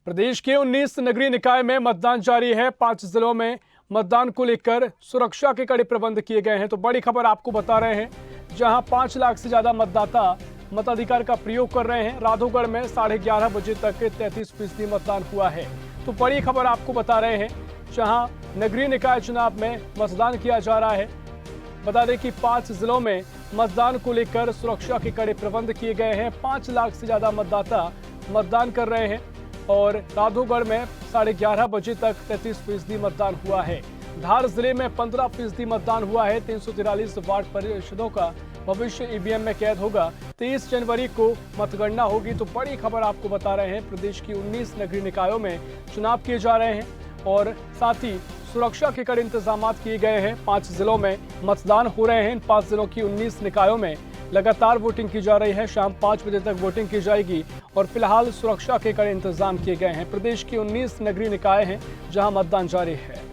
प्रदेश के 19 नगरीय निकाय में मतदान जारी है। 5 जिलों में मतदान को लेकर सुरक्षा के कड़े प्रबंध किए गए हैं। तो बड़ी खबर आपको बता रहे हैं, जहां 5 लाख से ज्यादा मतदाता मताधिकार का प्रयोग कर रहे हैं। राधौगढ़ में 11:30 बजे तक 33% मतदान हुआ है। तो बड़ी खबर आपको बता रहे हैं, जहां नगरीय निकाय चुनाव में मतदान किया जा रहा है। बता दें कि 5 जिलों में मतदान को लेकर सुरक्षा के कड़े प्रबंध किए गए हैं। 5 लाख से ज्यादा मतदाता मतदान कर रहे हैं और राधौगढ़ में 11:30 बजे तक 33% मतदान हुआ है। धार जिले में 15% मतदान हुआ है। 343 वार्ड परिषदों का भविष्य ईवीएम में कैद होगा। 23 जनवरी को मतगणना होगी। तो बड़ी खबर आपको बता रहे हैं, प्रदेश की 19 नगरीय निकायों में चुनाव किए जा रहे हैं और साथ ही सुरक्षा के कड़े इंतजाम किए गए हैं। 5 जिलों में मतदान हो रहे हैं। इन 5 जिलों की 19 निकायों में लगातार वोटिंग की जा रही है। शाम 5 बजे तक वोटिंग की जाएगी और फिलहाल सुरक्षा के कड़े इंतजाम किए गए हैं। प्रदेश की 19 नगरीय निकाय हैं जहां मतदान जारी है।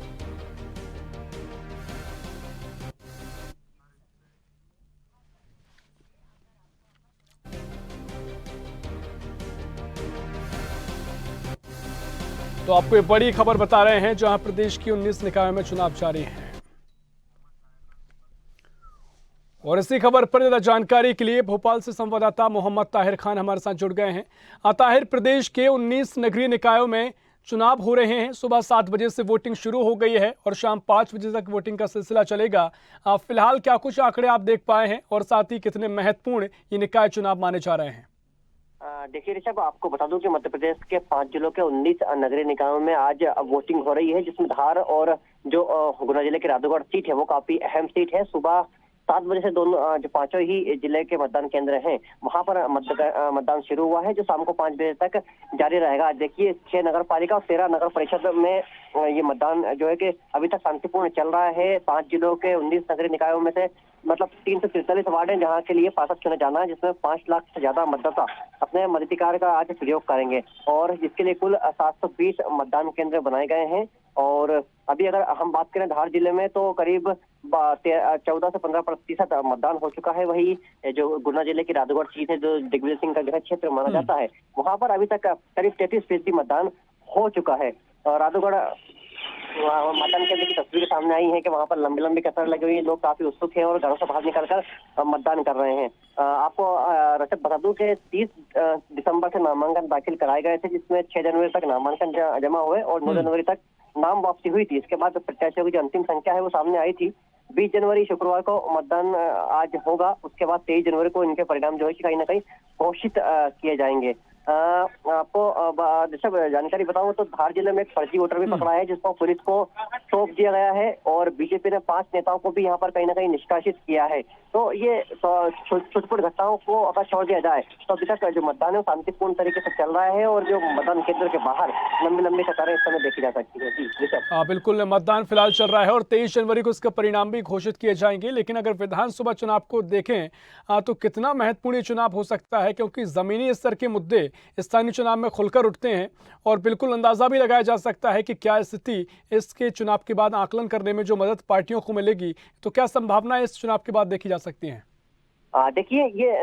तो आपको एक बड़ी खबर बता रहे हैं, जहां प्रदेश की 19 निकायों में चुनाव जारी है। और इसी खबर पर ज्यादा जानकारी के लिए भोपाल से संवाददाता मोहम्मद ताहिर खान हमारे साथ जुड़ गए हैं। ताहिर, प्रदेश के 19 नगरीय निकायों में चुनाव हो रहे हैं। सुबह 7 बजे से वोटिंग शुरू हो गई है और शाम 5 बजे तक वोटिंग का सिलसिला चलेगा। फिलहाल क्या कुछ आंकड़े आप देख पाए हैं और साथ ही कितने महत्वपूर्ण ये निकाय चुनाव माने जा रहे हैं? देखिए ऋषभ, आपको बता दूं कि मध्य प्रदेश के 5 जिलों के 19 नगरीय निकायों में आज वोटिंग हो रही है, जिसमें धार और जो गुना जिले की राधौगढ़ सीट है वो काफी अहम सीट है। सुबह 7 बजे से दोनों जो 5 ही जिले के मतदान केंद्र हैं वहां पर मतदान शुरू हुआ है, जो शाम को 5 बजे तक जारी रहेगा। देखिए 6 नगर पालिका और 13 नगर परिषद में ये मतदान जो है कि अभी तक शांतिपूर्ण चल रहा है। 5 जिलों के 19 नगरीय निकायों में से मतलब 343 वार्ड हैं जहाँ के लिए पार्षद चुने जाना है, जिसमें 5 लाख से ज्यादा मतदाता अपने मताधिकार का आज प्रयोग करेंगे और जिसके लिए कुल 720 मतदान केंद्र बनाए गए हैं। और अभी अगर हम बात करें धार जिले में तो करीब 14 से 15% मतदान हो चुका है। वही जो गुना जिले की राधौगढ़ सीट है, जो दिग्विजय सिंह का गृह क्षेत्र माना जाता है, वहां पर अभी तक करीब 33% मतदान हो चुका है। राधौगढ़ मतदान केंद्र की तस्वीर सामने आई है कि वहां पर लंबी लंबी कतार लगी हुई है। लोग काफी उत्सुक हैं और घरों से बाहर निकलकर मतदान कर रहे हैं। आपको रचक बता दूं कि 30 दिसंबर से नामांकन दाखिल कराए गए थे, जिसमें 6 जनवरी तक नामांकन जमा हुए और 9 जनवरी तक नाम वापसी हुई थी। इसके बाद प्रत्याशियों की जो अंतिम संख्या है वो सामने आई थी। 20 जनवरी शुक्रवार को मतदान आज होगा। उसके बाद 23 जनवरी को इनके परिणाम जो है कि कहीं ना कहीं घोषित किए जाएंगे। आपको जैसे जानकारी बताऊं तो धार जिले में एक फर्जी वोटर भी पकड़ा है, जिसको पुलिस को सौंप दिया गया है और बीजेपी ने 5 नेताओं को भी यहाँ पर कहीं ना कहीं निष्कासित किया है। तो ये छुटपुट घटनाओं को अगर छोड़ दिया जाए तो अभी तक जो मतदान है वो शांतिपूर्ण तरीके से चल रहा है और जो मतदान केंद्र के बाहर लंबी लंबी कतारें इस समय देखी जा सकती है। बिल्कुल, मतदान फिलहाल चल रहा है और 23 जनवरी को इसका परिणाम भी घोषित किए जाएंगे। लेकिन अगर विधानसभा चुनाव को देखें तो कितना महत्वपूर्ण चुनाव हो सकता है, क्योंकि जमीनी स्तर के मुद्दे स्थानीय चुनाव में खुलकर उठते हैं और बिल्कुल अंदाजा भी लगाया जा सकता है कि क्या स्थिति इसके चुनाव के बाद आकलन करने में जो मदद पार्टियों को मिलेगी, तो क्या संभावना इस चुनाव के बाद देखी जा सकती है? देखिए ये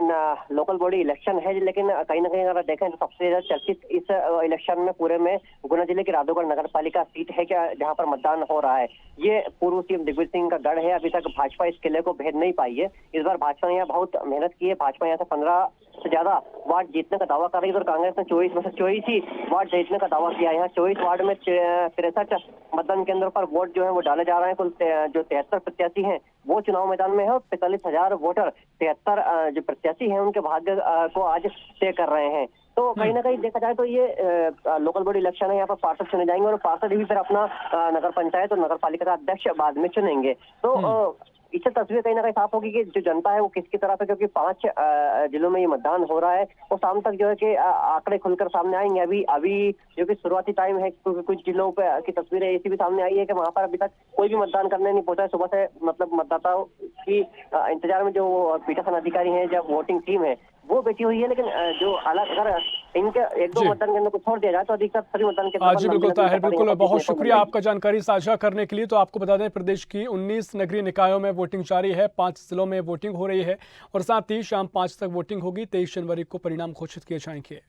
लोकल बॉडी इलेक्शन है, लेकिन कहीं ना कहीं अगर देखें तो सबसे ज्यादा चर्चित इस इलेक्शन में पूरे में गुना जिले की राधौगढ़ नगर पालिका सीट है क्या, जहां पर मतदान हो रहा है। ये पूर्व सीएम दिग्विजय सिंह का गढ़ है। अभी तक भाजपा इस किले को भेद नहीं पाई है। इस बार भाजपा ने यहाँ बहुत मेहनत की है। भाजपा यहाँ से 15 से ज्यादा वार्ड जीतने का दावा कर रही है और कांग्रेस ने 24 में से 24 ही वार्ड जीतने का दावा किया है। यहाँ 24 वार्ड में 63 मतदान केंद्रों पर वोट जो है वो डाले जा रहे हैं। कुल जो 73 प्रत्याशी हैं वो चुनाव मैदान में है और 45,000 वोटर 73 जो प्रत्याशी हैं उनके भाग्य को आज तय कर रहे हैं। तो कहीं ना कहीं देखा जाए तो ये लोकल बॉडी इलेक्शन है। यहाँ पर पार्षद चुने जाएंगे और पार्षद भी फिर अपना नगर पंचायत और नगर पालिका का अध्यक्ष बाद में चुनेंगे। तो इससे तस्वीर कहीं ना कहीं साफ होगी कि जो जनता है वो किसकी तरफ है, क्योंकि 5 जिलों में ये मतदान हो रहा है। और शाम तक जो है कि आंकड़े खुलकर सामने आएंगे। अभी जो कि शुरुआती टाइम है, क्योंकि कुछ जिलों पे की तस्वीरें ऐसी भी सामने आई है कि वहां पर अभी तक कोई भी मतदान करने नहीं पहुंचा है। सुबह से मतलब मतदाताओं की इंतजार में जो पीठासीन अधिकारी है, जब वोटिंग टीम है वो बैठी हुई है। लेकिन जो अलग अगर इनके 1-2 मतदान केंद्र को छोड़ दिया जाए तो अधिकतर सभी मतदान केंद्र। जी बिल्कुल ताहिर, बिल्कुल बहुत शुक्रिया आपका जानकारी साझा करने के लिए। तो आपको बता दें, प्रदेश की 19 नगरीय निकायों में वोटिंग जारी है। 5 जिलों में वोटिंग हो रही है और साथ ही शाम 5 तक वोटिंग होगी। 23 जनवरी को परिणाम घोषित किए जाएंगे।